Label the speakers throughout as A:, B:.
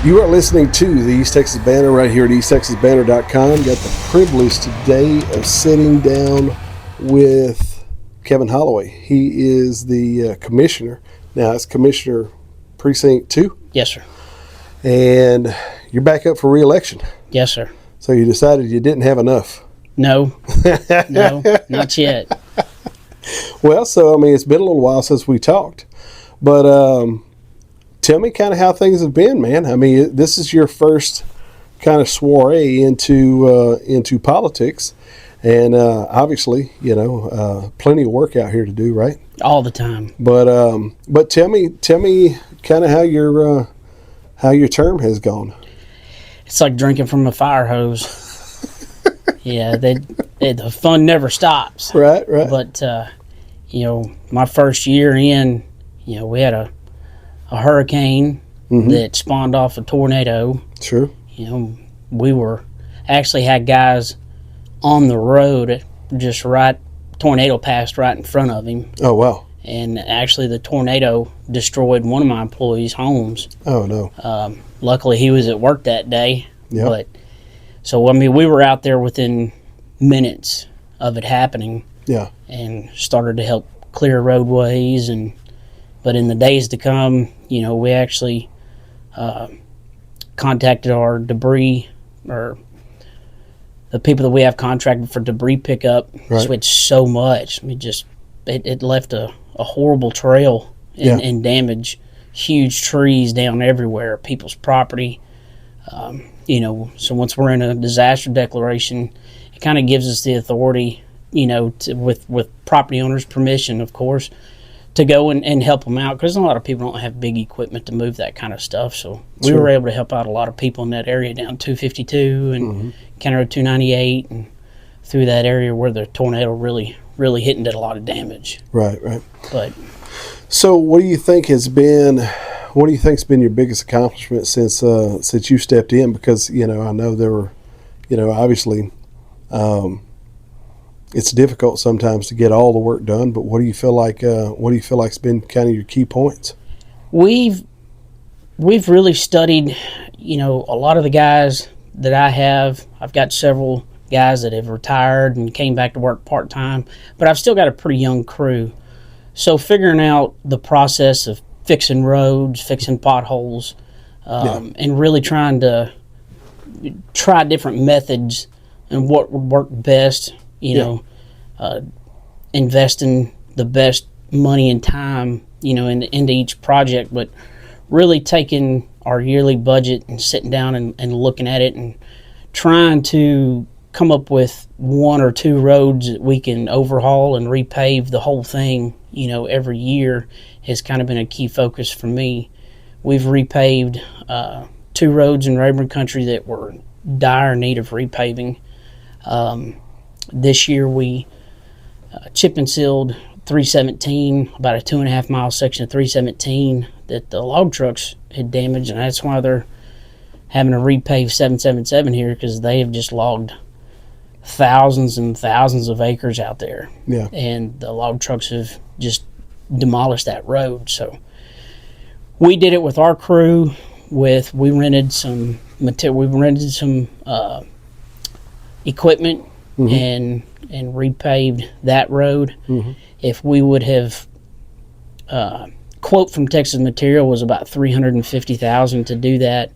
A: You are listening to the East Texas Banner right here at easttexasbanner.com. Got the privilege today of sitting down with Kevin Holloway. He is the commissioner. Now, it's Commissioner Precinct 2.
B: Yes, sir.
A: And you're back up for re-election.
B: Yes, sir.
A: So you decided you didn't have enough.
B: No, not yet.
A: Well, so, I mean, it's been a little while since we talked. But tell me kind of how things have been, man. I mean, this is your first kind of soiree into politics. And obviously, plenty of work out here to do, right?
B: All the time.
A: But tell me kind of how your term has gone.
B: It's like drinking from a fire hose. Yeah, the fun never stops.
A: Right.
B: But my first year in, we had a hurricane that spawned off a tornado.
A: Sure.
B: We were actually had guys on the road, just tornado passed right in front of him.
A: Oh, wow.
B: And actually the tornado destroyed one of my employees' homes.
A: Oh, no.
B: Luckily he was at work that day.
A: Yep.
B: But so, I mean, we were out there within minutes of it happening.
A: Yeah.
B: And started to help clear roadways. But in the days to come, we actually contacted our debris, or the people that we have contracted for debris pickup.
A: Right.
B: So it's so much. I mean, it left a horrible trail and damage huge trees down everywhere, people's property. So once we're in a disaster declaration, it kind of gives us the authority, with property owners' permission, of course, to go and help them out, because a lot of people don't have big equipment to move that kind of stuff. So we were able to help out a lot of people in that area down 252 and County Road 298 and through that area where the tornado really, really hit and did a lot of damage.
A: Right.
B: But
A: so what do you think has been your biggest accomplishment since you stepped in? Because, I know there were, obviously, it's difficult sometimes to get all the work done, but what do you feel like has been kind of your key points?
B: We've really studied, a lot of the guys that I've got several guys that have retired and came back to work part-time, but I've still got a pretty young crew. So figuring out the process of fixing roads, fixing potholes, and really trying to try different methods and what would work best, investing the best money and time, into each project, but really taking our yearly budget and sitting down and looking at it and trying to come up with one or two roads that we can overhaul and repave the whole thing, every year has kind of been a key focus for me. We've repaved 2 roads in Rayburn Country that were dire need of repaving. This year we chip and sealed 317, about a 2.5 mile section of 317 that the log trucks had damaged, and that's why they're having to repave 777 here, because they have just logged thousands and thousands of acres out there.
A: Yeah.
B: And the log trucks have just demolished that road. So we did it with our crew. We rented some material. We rented some equipment and repaved that road. If we would have quote from Texas Material was about $350,000 to do that,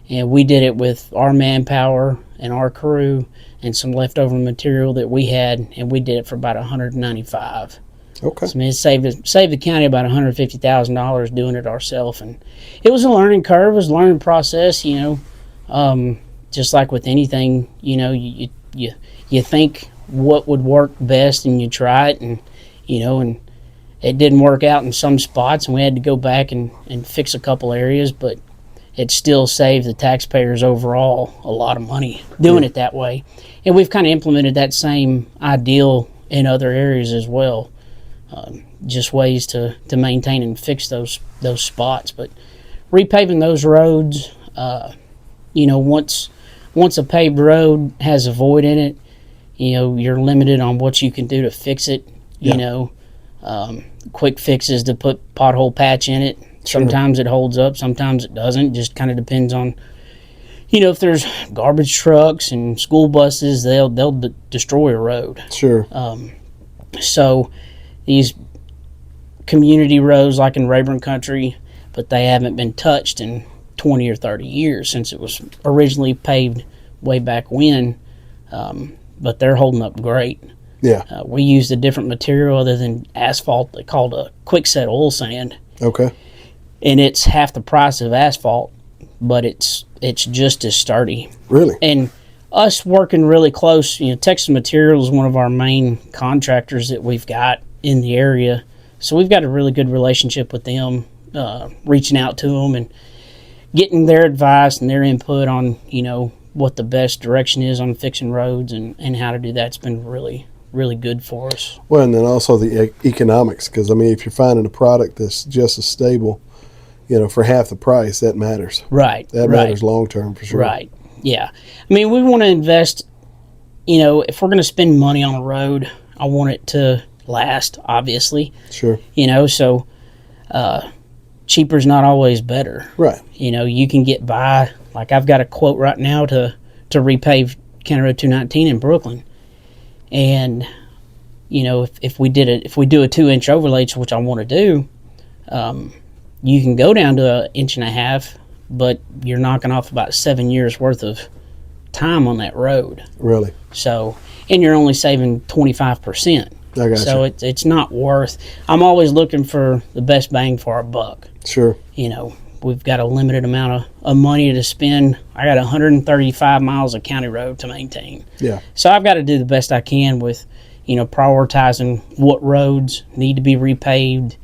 B: and we did it with our manpower and our crew and some leftover material that we had, and we did it for about $195,000.
A: Okay.
B: So, I mean, it saved the county about $150,000 doing it ourselves, and it was a learning curve. It was a learning process, just like with anything, you think what would work best and you try it, and it didn't work out in some spots, and we had to go back and fix a couple areas, but it still saved the taxpayers overall a lot of money doing it that way. And we've kind of implemented that same ideal in other areas as well, just ways to maintain and fix those spots. But repaving those roads, once a paved road has a void in it, you're limited on what you can do to fix it. Quick fixes to put pothole patch in it,
A: Sure.
B: Sometimes it holds up, sometimes it doesn't. Just kind of depends on, if there's garbage trucks and school buses, they'll destroy a road.
A: Sure.
B: So these community roads like in Rayburn Country, but they haven't been touched in 20 or 30 years since it was originally paved way back when, but they're holding up great.
A: Yeah.
B: We used a different material other than asphalt. They called a quickset oil sand.
A: Okay.
B: And it's half the price of asphalt, but it's just as sturdy.
A: Really?
B: And us working really close, Texas Materials is one of our main contractors that we've got in the area. So we've got a really good relationship with them, reaching out to them and getting their advice and their input on, what the best direction is on fixing roads and how to do that. It's been really, really good for us.
A: Well, and then also the economics, because, if you're finding a product that's just as stable, for half the price, that matters.
B: Right.
A: That matters long term for sure.
B: Right. Yeah. We want to invest, if we're going to spend money on a road, I want it to last, obviously.
A: Sure.
B: So cheaper's not always better.
A: Right.
B: You can get by. Like I've got a quote right now to repave County Road 219 in Brooklyn. And, if we do a 2-inch overlay, which I want to do, you can go down to 1.5 inches, but you're knocking off about 7 years worth of time on that road.
A: Really?
B: So, and you're only saving 25%.
A: I got
B: so
A: you.
B: it's not worth. I'm always looking for the best bang for our buck.
A: Sure.
B: We've got a limited amount of money to spend. I got 135 miles of county road to maintain.
A: Yeah.
B: So I've got to do the best I can with, prioritizing what roads need to be repaved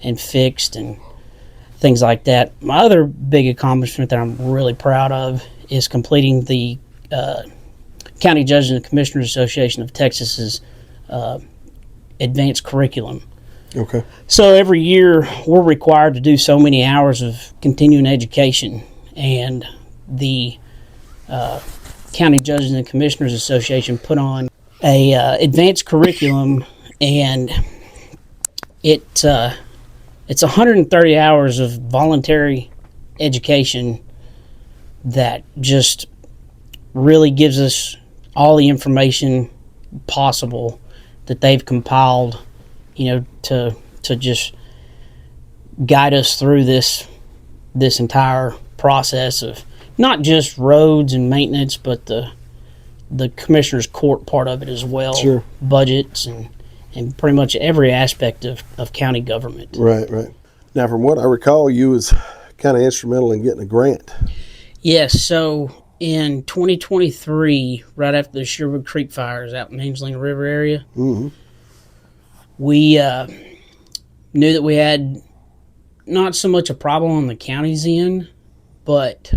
B: and fixed and things like that. My other big accomplishment that I'm really proud of is completing the County Judges and Commissioners Association of Texas's advanced curriculum.
A: Okay.
B: So every year we're required to do so many hours of continuing education, and the County Judges and Commissioners Association put on a advanced curriculum, and it's 130 hours of voluntary education that just really gives us all the information possible that they've compiled, to just guide us through this entire process of not just roads and maintenance, but the commissioner's court part of it as well.
A: Sure.
B: Budgets and pretty much every aspect of county government.
A: Right. Now, from what I recall, you was kind of instrumental in getting a grant.
B: Yes, so in 2023, right after the Sherwood Creek fires out in Amesling River area,
A: Mm-hmm.
B: we knew that we had not so much a problem on the county's end, but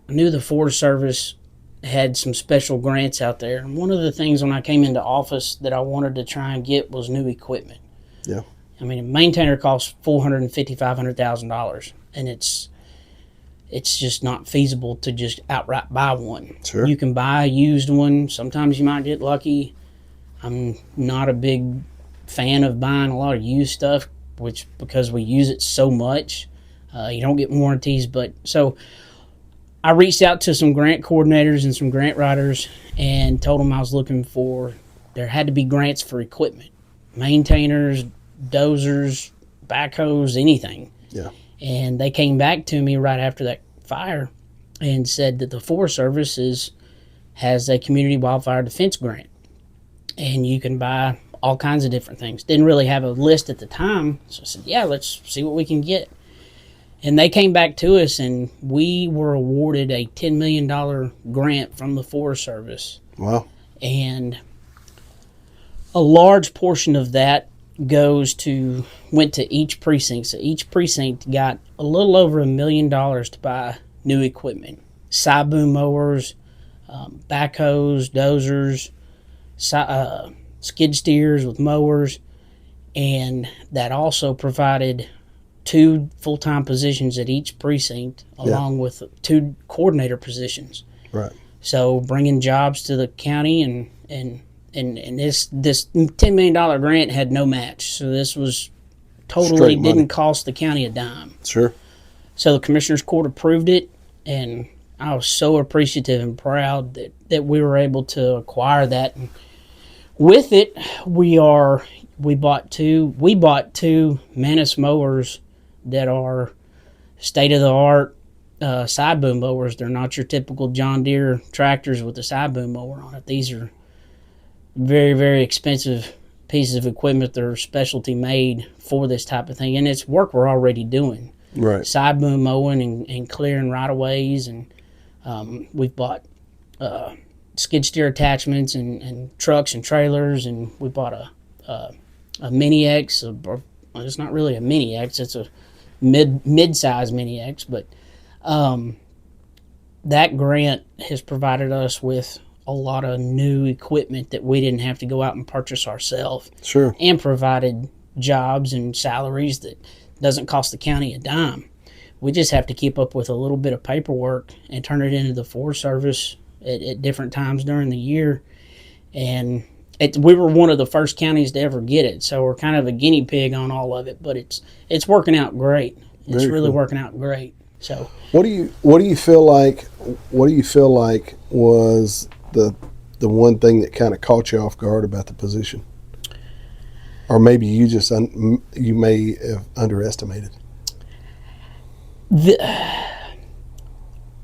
B: I knew the Forest Service had some special grants out there. And one of the things when I came into office that I wanted to try and get was new equipment.
A: Yeah.
B: A maintainer costs $450,000, $500,000, and it's just not feasible to just outright buy one.
A: Sure.
B: You can buy a used one. Sometimes you might get lucky. I'm not a big fan of buying a lot of used stuff, because we use it so much. You don't get warranties, but so I reached out to some grant coordinators and some grant writers and told them I was looking for, there had to be grants for equipment, maintainers, dozers, backhoes, anything.
A: Yeah.
B: And they came back to me right after that fire and said that the Forest Service has a community wildfire defense grant, and you can buy all kinds of different things. Didn't really have a list at the time, so I said, yeah, let's see what we can get. And they came back to us, and we were awarded a $10 million grant from the Forest Service.
A: Wow.
B: And a large portion of that went to each precinct. So each precinct got a little over $1 million to buy new equipment. Side boom mowers, backhoes, dozers, skid steers with mowers, and that also provided 2 full-time positions at each precinct, along with 2 coordinator positions.
A: Right.
B: So bringing jobs to the county, and this $10 million grant had no match. So this was Totally
A: Straight money.
B: didn't cost the county a dime.
A: Sure.
B: So the Commissioner's Court approved it, and I was so appreciative and proud that we were able to acquire that. And with it, we bought two Manus mowers that are state-of-the-art side boom mowers. They're not your typical John Deere tractors with a side boom mower on it. These are very, very expensive pieces of equipment that are specialty made for this type of thing, and it's work we're already doing.
A: Right.
B: Side boom mowing and clearing right-of-ways, and we've bought skid steer attachments and trucks and trailers, and we bought a Mini X. It's not really a Mini X, it's a mid-size Mini X, but that grant has provided us with a lot of new equipment that we didn't have to go out and purchase ourselves.
A: Sure.
B: And provided jobs and salaries that doesn't cost the county a dime. We just have to keep up with a little bit of paperwork and turn it into the Forest Service at different times during the year. And we were one of the first counties to ever get it, so we're kind of a guinea pig on all of it. But it's working out great. It's really cool. Working out great. So
A: what do you feel like was the one thing that kind of caught you off guard about the position, or maybe you just you may have underestimated?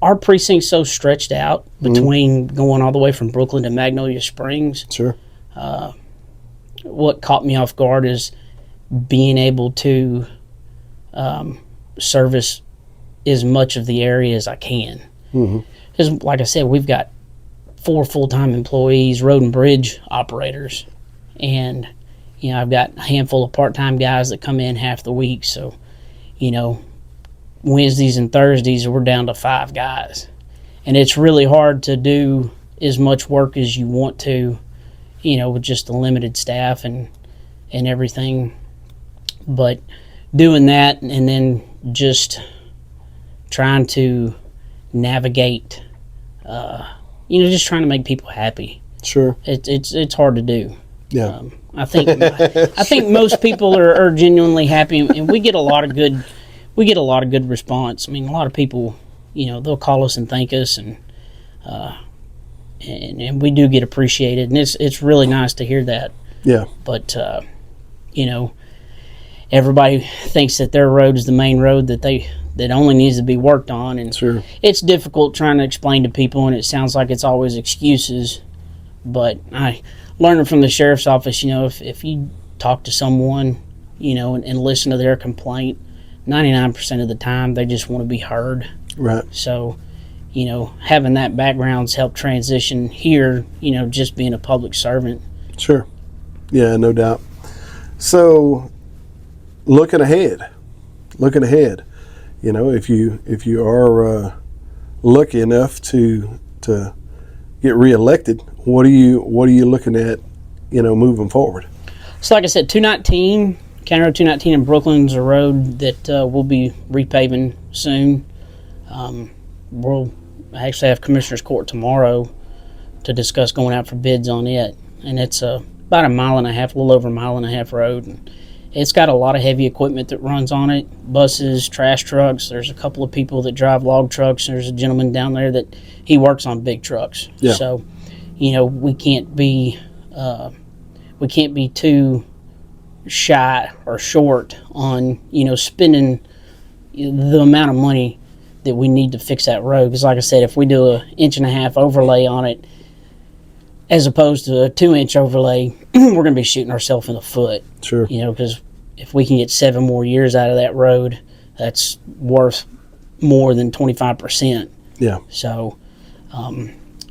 B: Our precinct's so stretched out between going all the way from Brooklyn to Magnolia Springs.
A: Sure.
B: What caught me off guard is being able to service as much of the area as I can. Because, like I said, we've got 4 full-time employees, road and bridge operators, and I've got a handful of part-time guys that come in half the week. So, Wednesdays and Thursdays we're down to 5 guys, and it's really hard to do as much work as you want to, with just a limited staff and everything. But doing that, and then just trying to navigate, just trying to make people happy.
A: Sure.
B: It's hard to do.
A: Yeah.
B: I think most people are genuinely happy, and we get a lot of good response. I mean, a lot of people, they'll call us and thank us, and we do get appreciated, and it's really nice to hear that.
A: Yeah.
B: But everybody thinks that their road is the main road that only needs to be worked on, and
A: sure.
B: It's difficult trying to explain to people, and it sounds like it's always excuses. But I learned from the sheriff's office, if you talk to someone, and listen to their complaint, 99% of the time they just want to be heard.
A: Right.
B: So, having that background's helped transition here, just being a public servant.
A: Sure. Yeah, no doubt. So, looking ahead, if you are lucky enough to get reelected, what are you looking at, moving forward?
B: So, like I said, 219, County Road 219 in Brooklyn's a road that we'll be repaving soon. We'll actually have Commissioner's Court tomorrow to discuss going out for bids on it, and it's about a little over a mile and a half road. And it's got a lot of heavy equipment that runs on it, buses, trash trucks. There's a couple of people that drive log trucks. There's a gentleman down there that he works on big trucks.
A: Yeah.
B: So, we can't be too shy or short on, spending the amount of money that we need to fix that road. Because like I said, if we do an 1.5-inch overlay on it, as opposed to a 2-inch overlay, we're going to be shooting ourselves in the foot.
A: Sure.
B: Because if we can get 7 more years out of that road, that's worth more than 25%.
A: Yeah.
B: So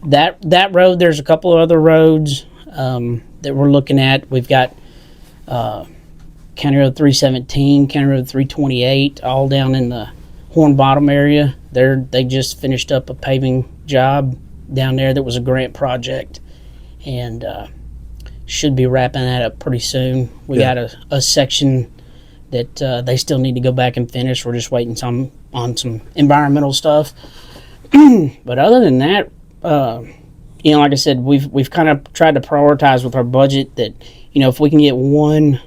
B: that road, there's a couple of other roads that we're looking at. We've got County Road 317, County Road 328, all down in the Horn Bottom area. They just finished up a paving job down there that was a grant project, and should be wrapping that up pretty soon. We got a section that they still need to go back and finish. We're just waiting on some environmental stuff. But other than that, like I said, we've kind of tried to prioritize with our budget that, if we can get one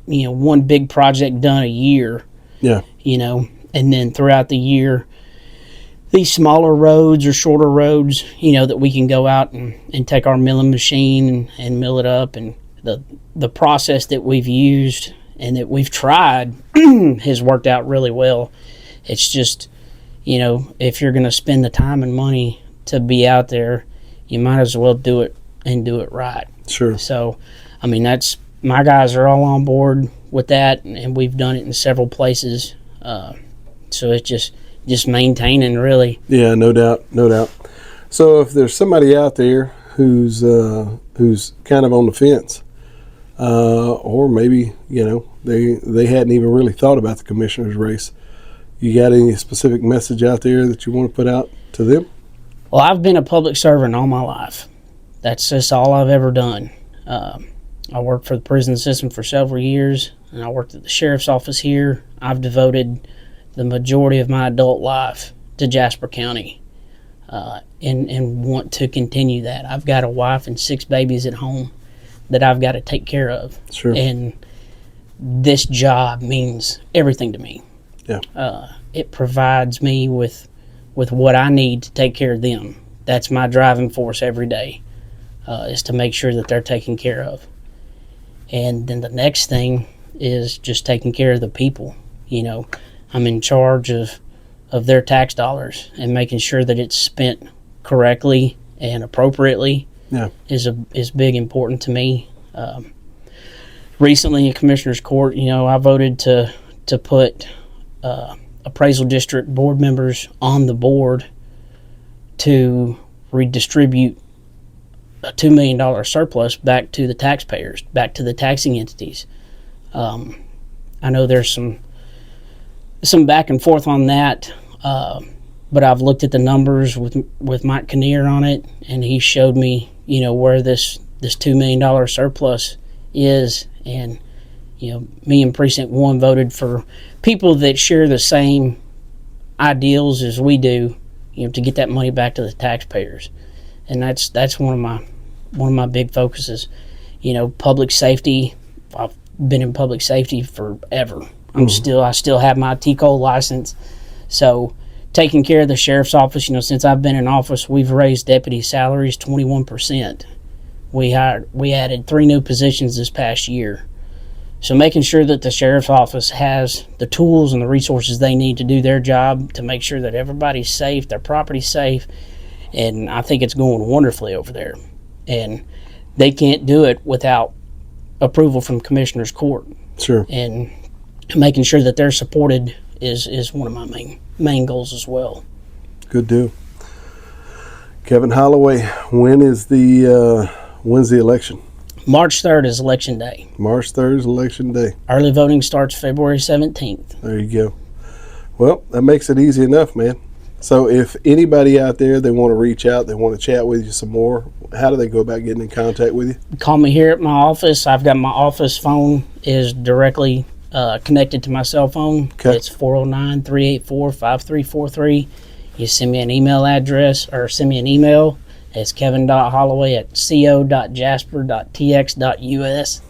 B: one big project done a year.
A: Yeah.
B: And then throughout the year, these smaller roads or shorter roads, that we can go out and take our milling machine and mill it up. And the process that we've used and that we've tried has worked out really well. It's just, if you're going to spend the time and money to be out there, you might as well do it and do it right.
A: Sure.
B: So, that's, my guys are all on board with that, and we've done it in several places. So it's just maintaining, really.
A: Yeah, no doubt. So if there's somebody out there who's kind of on the fence, or maybe they hadn't even really thought about the commissioner's race, you got any specific message out there that you want to put out to them?
B: Well, I've been a public servant all my life. That's just all I've ever done. I worked for the prison system for several years, and I worked at the sheriff's office here. I've devoted the majority of my adult life to Jasper County, and want to continue that. I've got a wife and 6 babies at home that I've got to take care of.
A: Sure.
B: And this job means everything to me.
A: Yeah.
B: It provides me with what I need to take care of them. That's my driving force every day, is to make sure that they're taken care of. And then the next thing is just taking care of the people. I'm in charge of their tax dollars, and making sure that it's spent correctly and appropriately.
A: Yeah.
B: is big important to me. Recently in Commissioner's Court, I voted to put appraisal district board members on the board to redistribute a $2 million surplus back to the taxpayers, back to the taxing entities. I know there's some back and forth on that, but I've looked at the numbers with Mike Kinnear on it, and he showed me, where this $2 million surplus is. And, me and Precinct 1 voted for people that share the same ideals as we do, to get that money back to the taxpayers. And that's one of my big focuses. Public safety. I've been in public safety forever. I still have my TCO license. So taking care of the sheriff's office, since I've been in office, we've raised deputy salaries 21%. We added 3 new positions this past year. So making sure that the sheriff's office has the tools and the resources they need to do their job, to make sure that everybody's safe, their property's safe. And I think it's going wonderfully over there. And they can't do it without approval from Commissioner's Court.
A: Sure.
B: And making sure that they're supported is one of my main goals as well.
A: Good deal. Kevin Holloway, when's the election?
B: March 3rd is election day.
A: March 3rd is election day.
B: Early voting starts February 17th.
A: There you go. Well, that makes it easy enough, man. So if anybody out there, they want to reach out, they want to chat with you some more, how do they go about getting in contact with you?
B: Call me here at my office. I've got my office phone is directly connected to my cell phone.
A: Okay.
B: It's 409-384-5343. You send me an email address or send me an email. It's kevin.holloway@co.jasper.tx.us.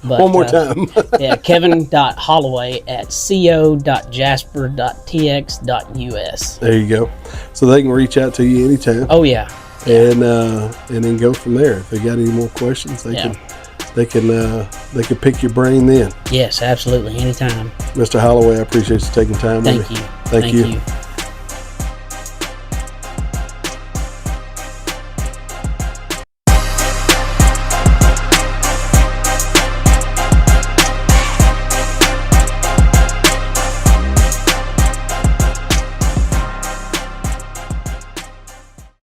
A: One more time.
B: Yeah, kevin.holloway@co.jasper.tx.us.
A: There you go. So they can reach out to you anytime.
B: Oh yeah.
A: And then go from there. If they got any more questions, they can pick your brain then.
B: Yes, absolutely. Anytime.
A: Mr. Holloway, I appreciate you taking time with me.
B: Thank you.